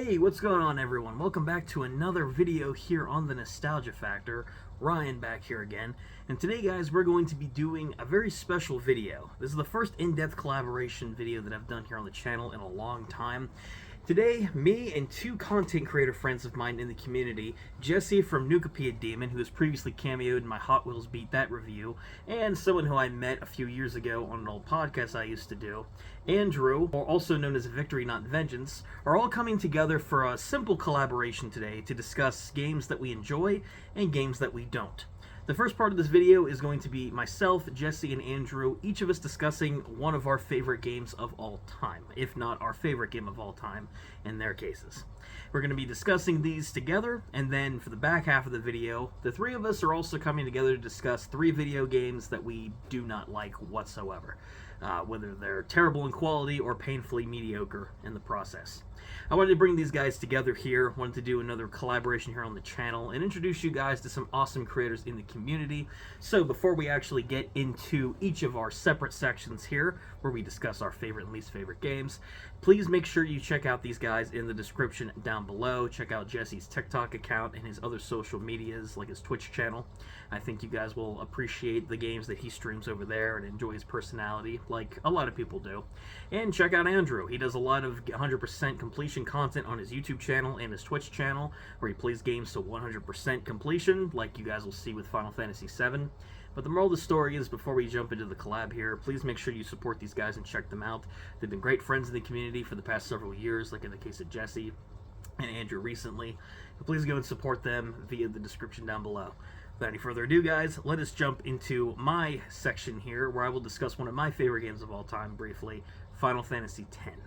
Hey, what's going on everyone? Welcome back to another video here on the Nostalgia Factor. Ryan back here again. And today guys, we're going to be doing a very special video. This is the first in-depth collaboration video that I've done here on the channel in a long time. Today, me and two content creator friends of mine in the community, Jesse from NuikopeaDemon, who has previously cameoed in my Hot Wheels Beat That review, and someone who I met a few years ago on an old podcast I used to do, Andrew, or also known as Victory Not Vengeance, are all coming together for a simple collaboration today to discuss games that we enjoy and games that we don't. The first part of this video is going to be myself, Jesse, and Andrew, each of us discussing one of our favorite games of all time, if not our favorite game of all time in their cases. We're going to be discussing these together, and then for the back half of the video, the three of us are also coming together to discuss 3 video games that we do not like whatsoever, whether they're terrible in quality or painfully mediocre in the process. I wanted to bring these guys together here, wanted to do another collaboration here on the channel, and introduce you guys to some awesome creators in the community. So before we actually get into each of our separate sections here, where we discuss our favorite and least favorite games, please make sure you check out these guys in the description down below. Check out Jesse's TikTok account and his other social medias, like his Twitch channel. I think you guys will appreciate the games that he streams over there and enjoy his personality, like a lot of people do. And check out Andrew. He does a lot of 100% completion content on his YouTube channel and his Twitch channel, where he plays games to 100% completion, like you guys will see with Final Fantasy VII. But the moral of the story is, before we jump into the collab here, please make sure you support these guys and check them out. They've been great friends in the community for the past several years, like in the case of Jesse and Andrew recently. And please go and support them via the description down below. Without any further ado, guys, let us jump into my section here, where I will discuss one of my favorite games of all time briefly, Final Fantasy X.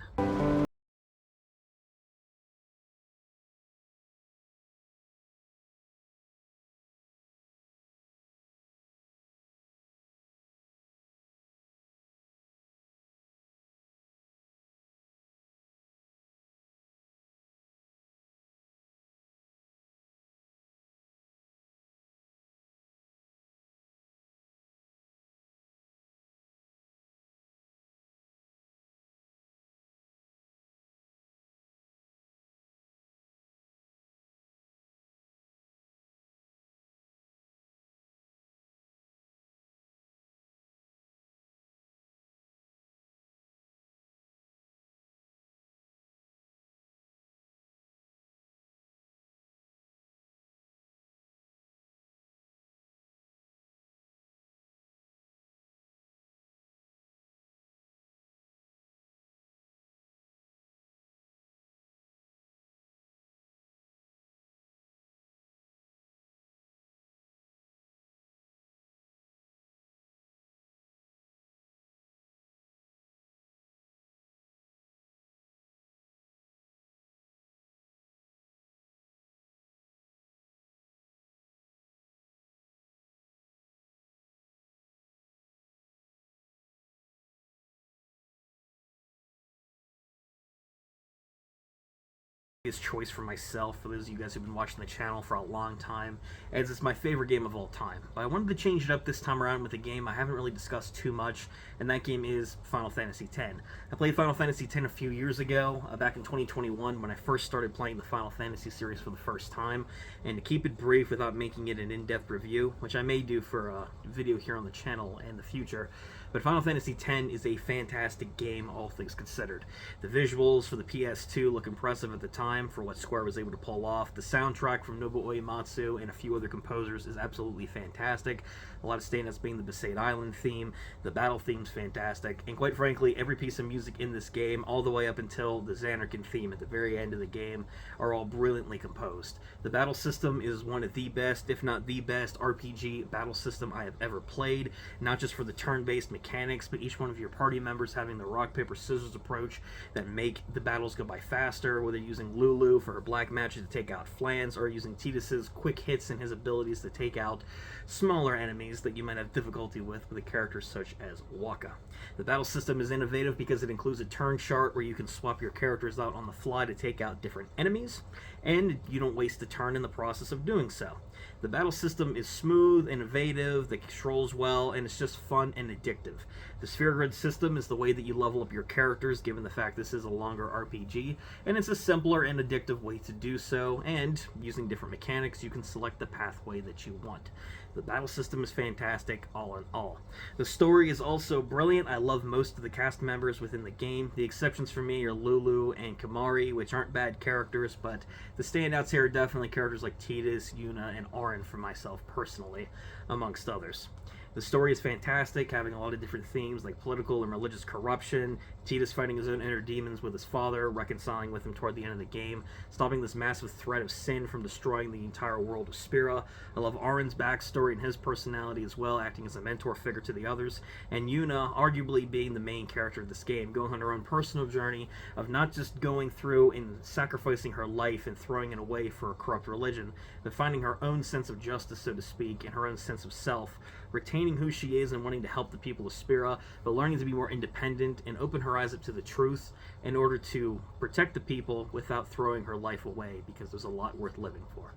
Choice for myself, for those of you guys who've been watching the channel for a long time, as it's my favorite game of all time. But I wanted to change it up this time around with a game I haven't really discussed too much, and that game is Final Fantasy X. I played Final Fantasy X a few years ago, back in 2021, when I first started playing the Final Fantasy series for the first time. And to keep it brief without making it an in-depth review, which I may do for a video here on the channel in the future, but Final Fantasy X is a fantastic game, all things considered. The visuals for the PS2 look impressive at the time for what Square was able to pull off. The soundtrack from Nobuo Uematsu and a few other composers is absolutely fantastic. A lot of standouts being the Besaid Island theme, the battle theme's fantastic, and quite frankly, every piece of music in this game, all the way up until the Xanarkin theme at the very end of the game, are all brilliantly composed. The battle system is one of the best, if not the best, RPG battle system I have ever played, not just for the turn-based mechanics, but each one of your party members having the rock, paper, scissors approach that make the battles go by faster, whether using Lulu for her black magic to take out Flans, or using Tidus's quick hits and his abilities to take out smaller enemies that you might have difficulty with a character such as Wakka. The battle system is innovative because it includes a turn chart where you can swap your characters out on the fly to take out different enemies, and you don't waste a turn in the process of doing so. The battle system is smooth, innovative, the controls well, and it's just fun and addictive. The sphere grid system is the way that you level up your characters, given the fact this is a longer RPG, and it's a simpler and addictive way to do so, and using different mechanics, you can select the pathway that you want. The battle system is fantastic, all in all. The story is also brilliant. I love most of the cast members within the game. The exceptions for me are Lulu and Kamari, which aren't bad characters, but the standouts here are definitely characters like Tidus, Yuna, and Auron for myself personally, amongst others. The story is fantastic, having a lot of different themes like political and religious corruption, Tidus fighting his own inner demons with his father, reconciling with him toward the end of the game, stopping this massive threat of sin from destroying the entire world of Spira. I love Auron's backstory and his personality as well, acting as a mentor figure to the others, and Yuna arguably being the main character of this game, going on her own personal journey of not just going through and sacrificing her life and throwing it away for a corrupt religion, but finding her own sense of justice, so to speak, and her own sense of self, retaining who she is and wanting to help the people of Spira, but learning to be more independent and open her eyes up to the truth in order to protect the people without throwing her life away, because there's a lot worth living for.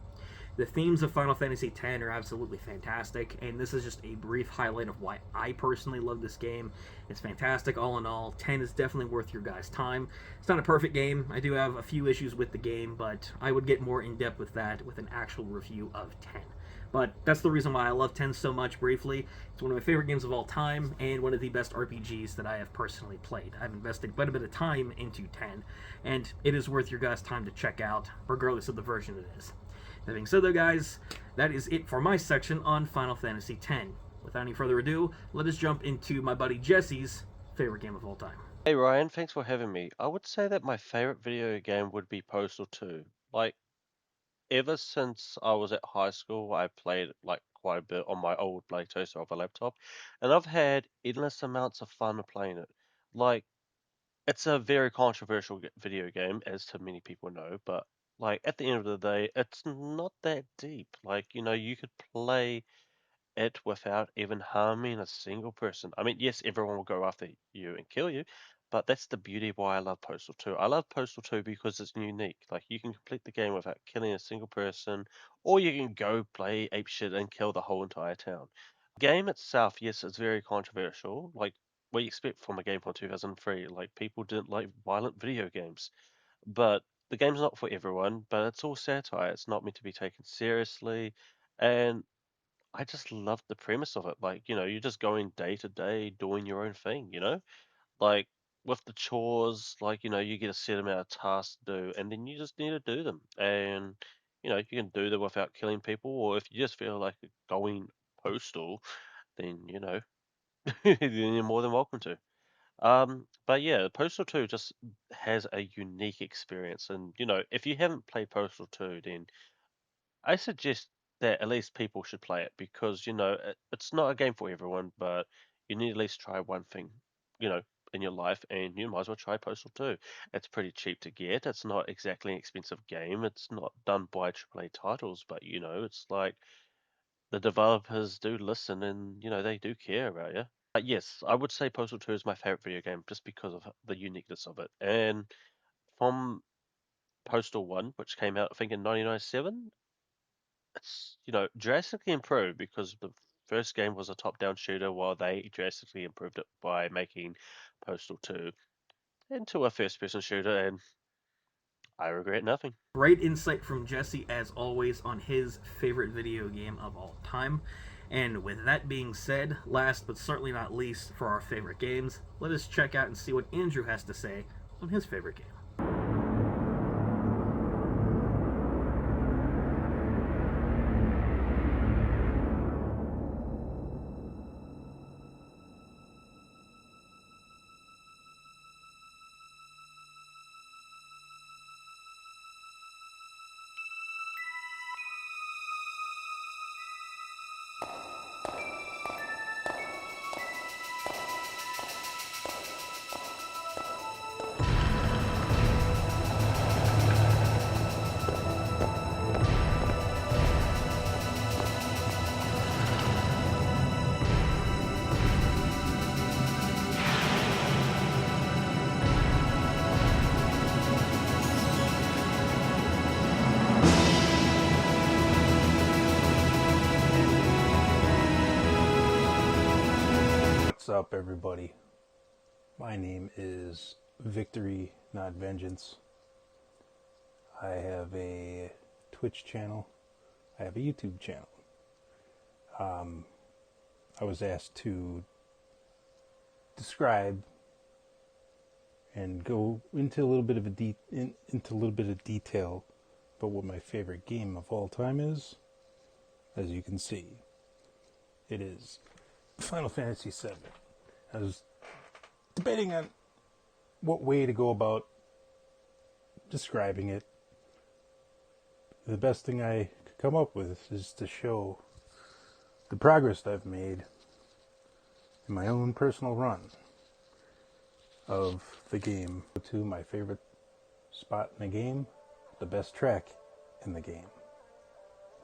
The themes of Final Fantasy X are absolutely fantastic, and this is just a brief highlight of why I personally love this game. It's fantastic all in all. 10 is definitely worth your guys' time. It's not a perfect game. I do have a few issues with the game, but I would get more in-depth with that with an actual review of 10. But that's the reason why I love 10 so much briefly. It's one of my favorite games of all time, and one of the best RPGs that I have personally played. I've invested quite a bit of time into 10, and it is worth your guys' time to check out, regardless of the version it is. That being said though, guys, that is it for my section on Final Fantasy X. Without any further ado, let us jump into my buddy Jesse's favorite game of all time. Hey Ryan, thanks for having me. I would say that my favorite video game would be Postal 2. Like, ever since I was at high school, I played like quite a bit on my old like toaster of a laptop, and I've had endless amounts of fun playing it. Like, it's a very controversial video game, as to many people know, but like at the end of the day, it's not that deep. Like, you could play it without even harming a single person. I mean, yes, everyone will go after you and kill you, but that's the beauty of why I love Postal 2. I love Postal 2 because it's unique. Like, you can complete the game without killing a single person, or you can go play apeshit and kill the whole entire town. The game itself, yes, it's very controversial. Like, what you expect from a game from 2003. Like, people didn't like violent video games. But the game's not for everyone, but it's all satire. It's not meant to be taken seriously. And I just love the premise of it. Like, you're just going day to day doing your own thing. Like with the chores, like, you get a set amount of tasks to do and then you just need to do them. And, you can do them without killing people, or if you just feel like going postal, then, then you're more than welcome to. But yeah, Postal 2 just has a unique experience. And, if you haven't played Postal 2, then I suggest that at least people should play it because, it's not a game for everyone, but you need to at least try one thing, you know, in your life, and you might as well try Postal 2. It's pretty cheap to get. It's not exactly an expensive game. It's not done by AAA titles, but, it's like the developers do listen and, they do care about you. But yes, I would say Postal 2 is my favorite video game just because of the uniqueness of it. And from Postal 1, which came out, I think, in 1997, it's drastically improved because the first game was a top-down shooter, while they drastically improved it by making Postal 2 into a first-person shooter, and I regret nothing. Great insight from Jesse, as always, on his favorite video game of all time. And with that being said, last but certainly not least for our favorite games, let us check out and see what Andrew has to say on his favorite game. What's up, everybody? My name is Victory, not Vengeance. I have a Twitch channel. I have a YouTube channel. I was asked to describe and go into a little bit of detail about what my favorite game of all time is. As you can see, it is Final Fantasy VII. I was debating on what way to go about describing it. The best thing I could come up with is to show the progress I've made in my own personal run of the game to my favorite spot in the game, the best track in the game.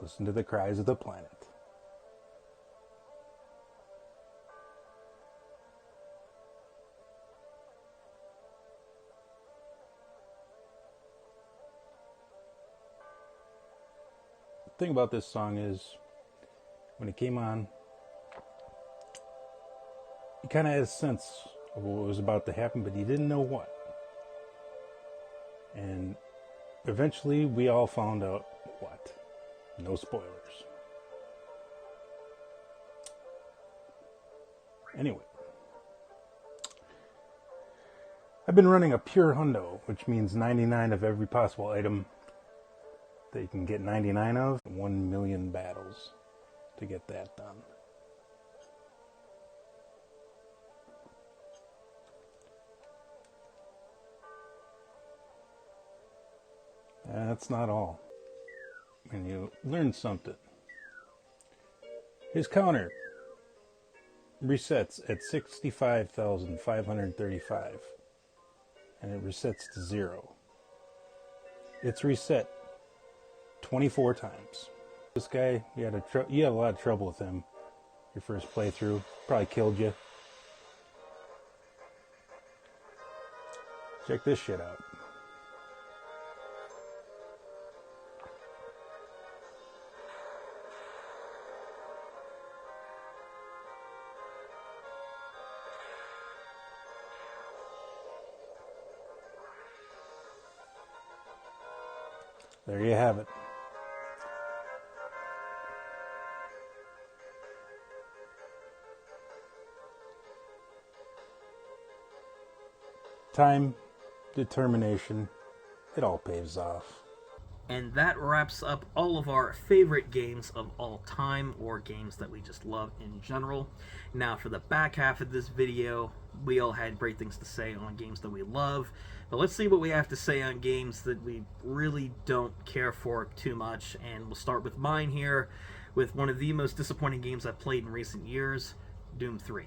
Listen to the cries of the planet. The thing about this song is, when it came on, you kind of had a sense of what was about to happen, but you didn't know what. And eventually we all found out what. No spoilers. Anyway, I've been running a pure hundo, which means 99 of every possible item that you can get 99 of, 1 million battles to get that done. That's not all. And you learn something. His counter resets at 65,535, and it resets to 0. It's reset 24 times. This guy, you had a lot of trouble with him your first playthrough. Probably killed you. Check this shit out. There you have it. Time, determination, it all pays off. And that wraps up all of our favorite games of all time, or games that we just love in general. Now for the back half of this video, we all had great things to say on games that we love, but let's see what we have to say on games that we really don't care for too much. And we'll start with mine here, with one of the most disappointing games I've played in recent years, Doom 3.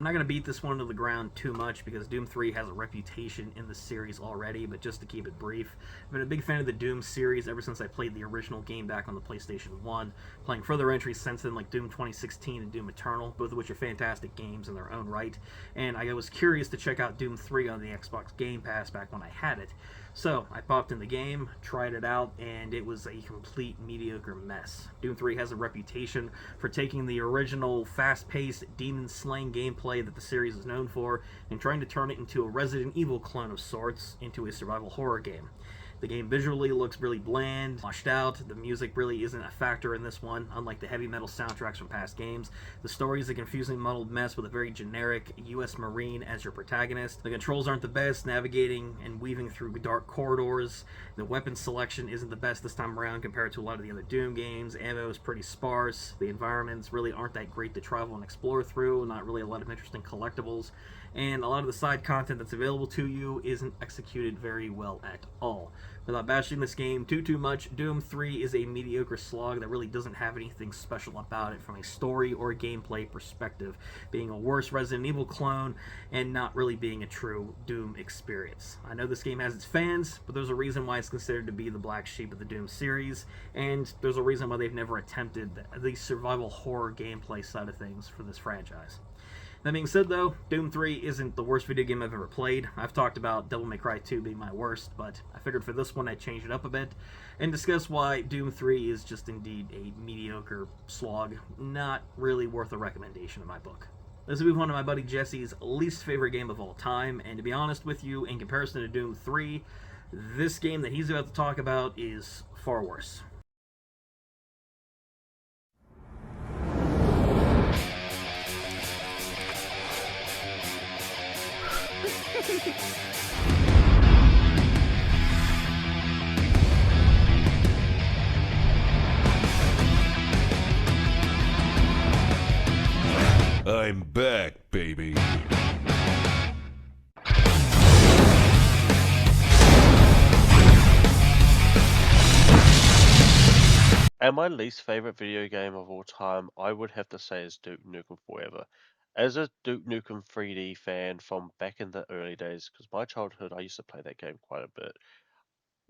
I'm not going to beat this one to the ground too much because Doom 3 has a reputation in the series already, but just to keep it brief, I've been a big fan of the Doom series ever since I played the original game back on the PlayStation 1, playing further entries since then like Doom 2016 and Doom Eternal, both of which are fantastic games in their own right, and I was curious to check out Doom 3 on the Xbox Game Pass back when I had it. So, I popped in the game, tried it out, and it was a complete mediocre mess. Doom 3 has a reputation for taking the original fast-paced, demon-slaying gameplay that the series is known for and trying to turn it into a Resident Evil clone of sorts into a survival horror game. The game visually looks really bland, washed out. The music really isn't a factor in this one, unlike the heavy metal soundtracks from past games. The story is a confusing, muddled mess with a very generic U.S. Marine as your protagonist. The controls aren't the best, navigating and weaving through dark corridors. The weapon selection isn't the best this time around compared to a lot of the other Doom games. Ammo is pretty sparse. The environments really aren't that great to travel and explore through. Not really a lot of interesting collectibles. And a lot of the side content that's available to you isn't executed very well at all. Without bashing this game too much, Doom 3 is a mediocre slog that really doesn't have anything special about it from a story or gameplay perspective, being a worse Resident Evil clone and not really being a true Doom experience. I know this game has its fans, but there's a reason why it's considered to be the black sheep of the Doom series, and there's a reason why they've never attempted the survival horror gameplay side of things for this franchise. That being said, though, Doom 3 isn't the worst video game I've ever played. I've talked about Devil May Cry 2 being my worst, but I figured for this one I'd change it up a bit and discuss why Doom 3 is just indeed a mediocre slog, not really worth a recommendation in my book. This will be one of my buddy Jesse's least favorite game of all time, and to be honest with you, in comparison to Doom 3, this game that he's about to talk about is far worse. I'm back, baby. And my least favorite video game of all time, I would have to say, is Duke Nukem Forever. As a Duke Nukem 3D fan from back in the early days, because my childhood, I used to play that game quite a bit.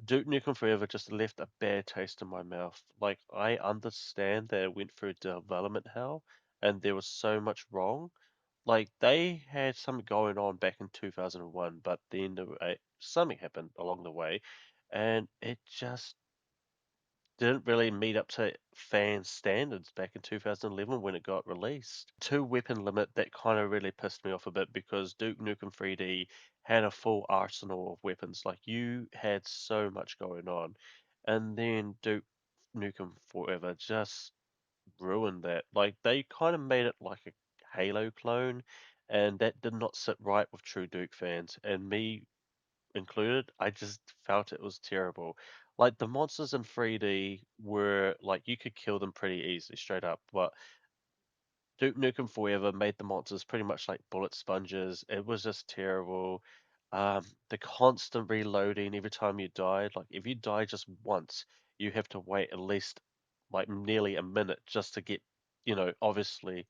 Duke Nukem Forever just left a bad taste in my mouth. Like, I understand that it went through development hell, and there was so much wrong. Like, they had something going on back in 2001, but then something happened along the way, and it just didn't really meet up to fan standards back in 2011 when it got released. Two weapon limit, that kind of really pissed me off a bit, because Duke Nukem 3D had a full arsenal of weapons. Like, you had so much going on, and then Duke Nukem Forever just ruined that. Like, they kind of made it like a Halo clone, and that did not sit right with true Duke fans, and me included. I just felt it was terrible. Like, the monsters in 3D were like, you could kill them pretty easily, straight up, but Duke Nukem Forever made the monsters pretty much like bullet sponges. It was just terrible. The constant reloading every time you died. Like, if you die just once, you have to wait at least like nearly a minute just to get, obviously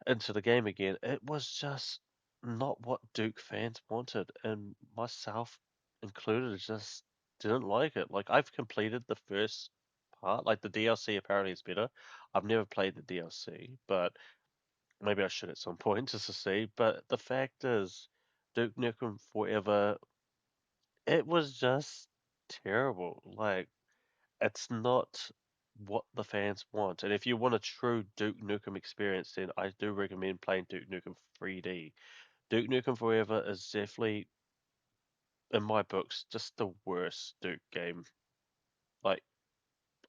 into the game again. It was just not what Duke fans wanted, and myself included just didn't like it. Like, I've completed the first part, like the DLC apparently is better. I've never played the DLC, but maybe I should at some point just to see. But the fact is, Duke Nukem Forever, it was just terrible. Like, it's not what the fans want. And if you want a true Duke Nukem experience, then I do recommend playing Duke Nukem 3D. Duke Nukem Forever is definitely, in my books, just the worst Duke game. Like,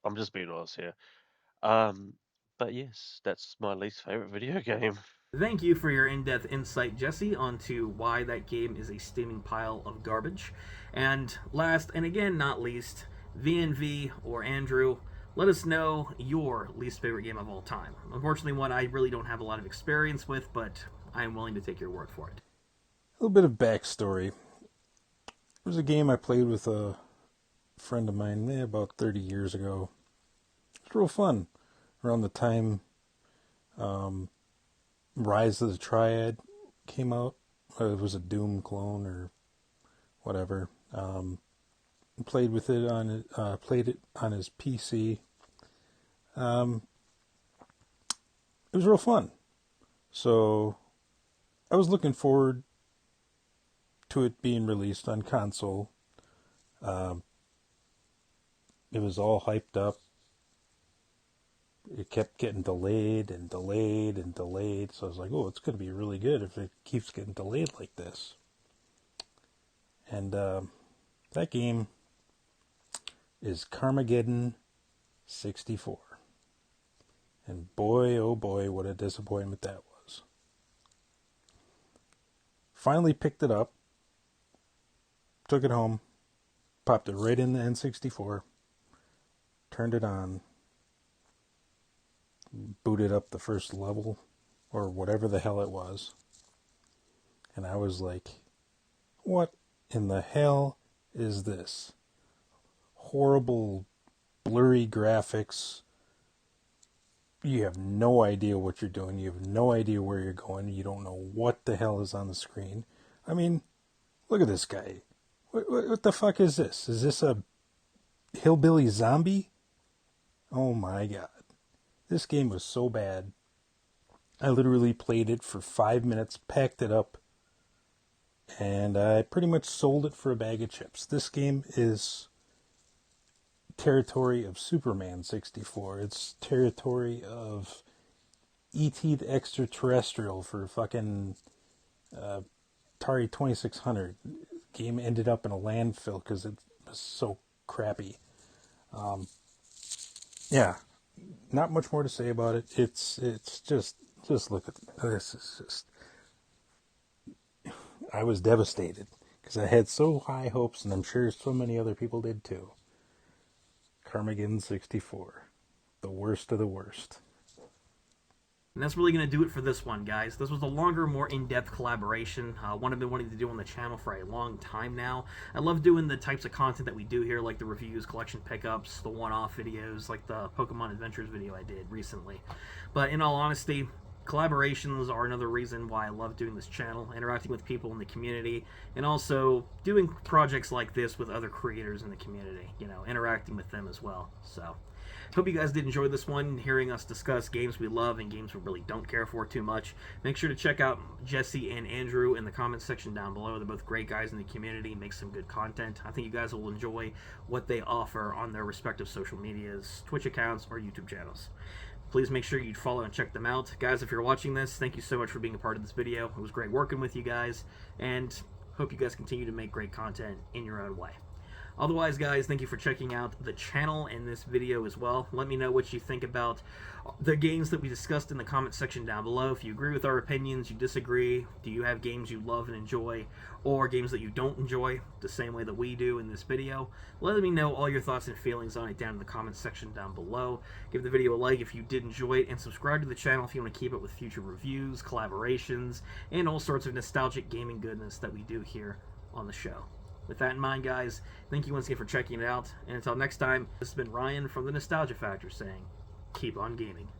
I'm just being honest here. Um, but yes, that's my least favorite video game. Thank you for your in-depth insight, Jesse, onto why that game is a steaming pile of garbage. And last, and again not least, VNV or Andrew, let us know your least favorite game of all time. Unfortunately, one I really don't have a lot of experience with, but I am willing to take your word for it. A little bit of backstory. It was a game I played with a friend of mine about 30 years ago. It was real fun. Around the time Rise of the Triad came out. It was a Doom clone or whatever. Played it on his PC. It was real fun. So I was looking forward to it being released on console. It was all hyped up. It kept getting delayed and delayed and delayed. So I was like, oh, it's going to be really good if it keeps getting delayed like this. And that game is Carmageddon 64. And boy, oh boy, what a disappointment that was. Finally picked it up, took it home, popped it right in the N64, turned it on, booted up the first level, or whatever the hell it was. And I was like, what in the hell is this? Horrible, blurry graphics. You have no idea what you're doing. You have no idea where you're going. You don't know what the hell is on the screen. I mean, look at this guy. What the fuck is this? Is this a hillbilly zombie? Oh my god. This game was so bad. I literally played it for 5 minutes, packed it up, and I pretty much sold it for a bag of chips. This game is territory of Superman 64. It's territory of E.T. the Extraterrestrial for fucking Atari 2600. Game ended up in a landfill because it was so crappy. Yeah, not much more to say about it. It's just look at this. Is just, I was devastated because I had so high hopes, and I'm sure so many other people did too. Carmageddon 64, the worst of the worst. And that's really going to do it for this one, guys. This was a longer, more in-depth collaboration. One I've been wanting to do on the channel for a long time now. I love doing the types of content that we do here, like the reviews, collection pickups, the one-off videos, like the Pokemon Adventures video I did recently. But in all honesty, collaborations are another reason why I love doing this channel, interacting with people in the community, and also doing projects like this with other creators in the community, you know, interacting with them as well. So hope you guys did enjoy this one, hearing us discuss games we love and games we really don't care for too much. Make sure to check out Jesse and Andrew in the comments section down below. They're both great guys in the community, make some good content. I think you guys will enjoy what they offer on their respective social medias, Twitch accounts, or YouTube channels. Please make sure you follow and check them out. Guys, if you're watching this, thank you so much for being a part of this video. It was great working with you guys, and hope you guys continue to make great content in your own way. Otherwise, guys, thank you for checking out the channel and this video as well. Let me know what you think about the games that we discussed in the comment section down below. If you agree with our opinions, you disagree, do you have games you love and enjoy, or games that you don't enjoy the same way that we do in this video? Let me know all your thoughts and feelings on it down in the comment section down below. Give the video a like if you did enjoy it, and subscribe to the channel if you want to keep up with future reviews, collaborations, and all sorts of nostalgic gaming goodness that we do here on the show. With that in mind, guys, thank you once again for checking it out, and until next time, this has been Ryan from the Nostalgia Factor saying, keep on gaming.